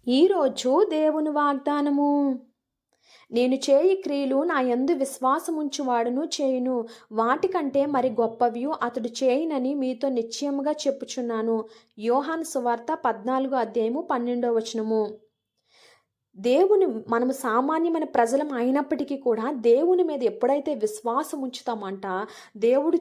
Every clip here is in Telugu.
ఈరోజు దేవుని వాగ్దానము. నేను చేయి క్రియలు నా యందు విశ్వాసముంచువాడును చేయును, వాటికంటే మరి గొప్పవి అతడు చేయునని మీతో నిశ్చయముగా చెప్పుచున్నాను. యోహాను సువార్త 14 అధ్యాయము 12 వచనము. మనము సామాన్యమైన ప్రజలం అయినప్పటికీ కూడా దేవుని మీద ఎప్పుడైతే విశ్వాసం ఉంచుతామంట, దేవుడు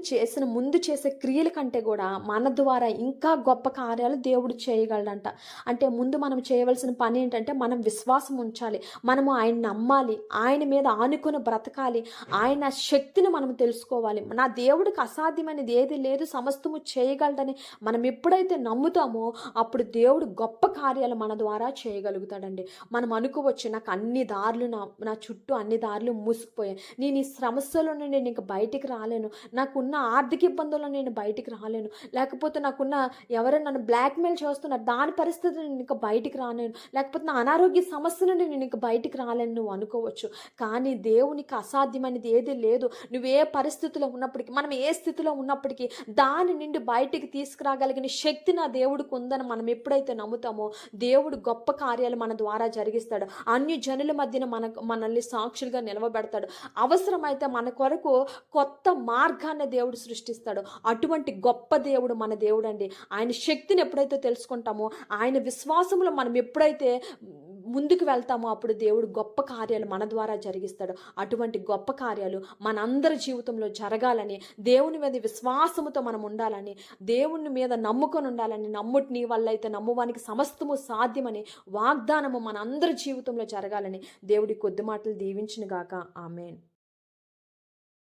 ముందు చేసే క్రియల కంటే కూడా మన ద్వారా ఇంకా గొప్ప కార్యాలు దేవుడు చేయగలడంట. అంటే ముందు మనం చేయవలసిన పని ఏంటంటే మనం విశ్వాసం ఉంచాలి, మనము ఆయన నమ్మాలి, ఆయన మీద ఆనుకొని బ్రతకాలి, ఆయన శక్తిని మనం తెలుసుకోవాలి. నా దేవుడికి అసాధ్యమైనది ఏది లేదు, సమస్తము చేయగలడని మనం ఎప్పుడైతే నమ్ముతామో అప్పుడు దేవుడు గొప్ప కార్యాలు మన ద్వారా చేయగలుగుతాడండి. మనం అనుకోవచ్చు, నాకు అన్ని దారులు నా చుట్టూ అన్ని దారులు మూసుకుపోయాయి, నేను ఈ సమస్యలో నుండి నేను ఇంక బయటికి రాలేను, నాకున్న ఆర్థిక ఇబ్బందుల్లో నేను బయటికి రాలేను, లేకపోతే నాకున్న ఎవరైనా నన్ను బ్లాక్మెయిల్ చేస్తున్నారు దాని పరిస్థితి నేను ఇంకా బయటికి రాలేను, లేకపోతే నా అనారోగ్య సమస్య నుండి నేను ఇంకా బయటికి రాలేను నువ్వు అనుకోవచ్చు. కానీ దేవునికి అసాధ్యమైనది ఏది లేదు. నువ్వు ఏ పరిస్థితిలో ఉన్నప్పటికీ, మనం ఏ స్థితిలో ఉన్నప్పటికీ దాని నుండి బయటికి తీసుకురాగలిగిన శక్తి నా దేవుడికి ఉందని మనం ఎప్పుడైతే నమ్ముతామో దేవుడు గొప్ప కార్యాలు మన ద్వారా జరిగిస్తాడు. అన్ని జనుల మధ్యన మనల్ని సాక్షులుగా నిలవబెడతాడు. అవసరమైతే మన కొరకు కొత్త మార్గాన్ని దేవుడు సృష్టిస్తాడు. అటువంటి గొప్ప దేవుడు మన దేవుడు అండి. ఆయన శక్తిని ఎప్పుడైతే తెలుసుకుంటామో, ఆయన విశ్వాసంలో మనం ఎప్పుడైతే ముందుకు వెళ్తామో అప్పుడు దేవుడు గొప్ప కార్యాలు మన ద్వారా జరిగిస్తాడు. అటువంటి గొప్ప కార్యాలు మనందరి జీవితంలో జరగాలని, దేవుని మీద విశ్వాసముతో మనం ఉండాలని, దేవుని మీద నమ్ముకొని ఉండాలని, నమ్ముటి నీ వల్ల అయితే నమ్మువానికి సమస్తము సాధ్యమని వాగ్దానము మనందరి జీవితంలో జరగాలని దేవుడి కొద్ది మాటలు దీవించును గాక. ఆమేన్.